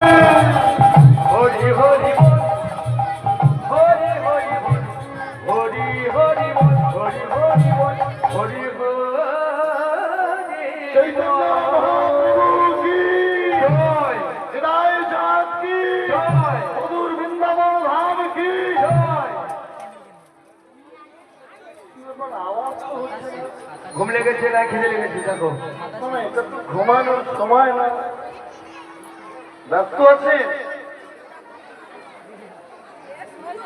হরি হরি বল, হরি হরি বল, হরি হরি বল, হরি হরি বল, হরি হরি চৈতন্য মহাপ্রভু কি জয়, হৃদয় জাত কি জয়, মধুর বৃন্দাবন ধাম কি জয়। আওয়াজ তো হচ্ছে না। ঘুম লেগেছে না খিদে লেগেছে দেখো। না, এটা তো ঘুমানোর সময় না। ব্যস্ত আছেন?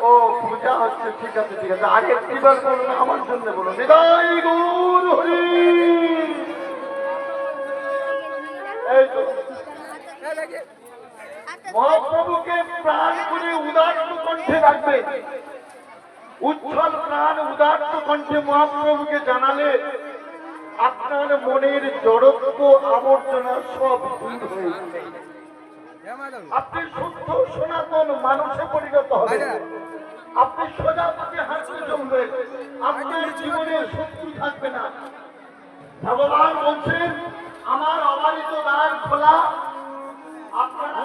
ও পূজা হচ্ছে, ঠিক আছে ঠিক আছে। আগে একটিবার বলুন, আমার জন্য বলুন, হৃদয় গৌর হরি। এই তো মহাপ্রভুকে প্রাণ করে উদাত্ত কণ্ঠে রাখবে। উচ্ছল প্রাণ উদাত্ত কণ্ঠে মহাপ্রভুকে জানালে আপনার মনের জড়ত্ব আবর্জনা সব দূর হয়ে যাবে। আপনি শুদ্ধ সনাতন মানুষে পরিণত হবে। আপনি সোজা পথে হাঁটতে চলবেন। আপনার জীবনে শত্রু থাকবে না। ভগবান বলছেন, আমার অবারিত দ্বার খোলা, আপনারা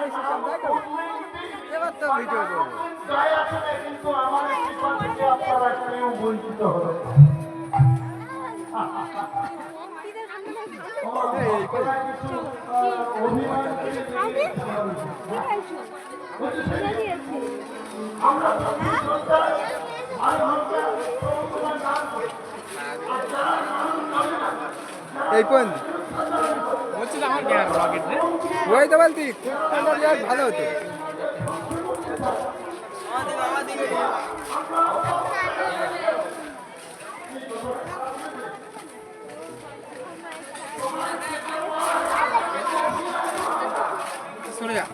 গায়ে আসবে, কিন্তু আমার কৃপা থেকে আপনারা কেউ বঞ্চিত হবে। আমরা এই কোন বলছিল আমার জ্ঞান রকেট রে ওই তো বলতি কোনটা রিয়াজ ভালো হতো শুনে যা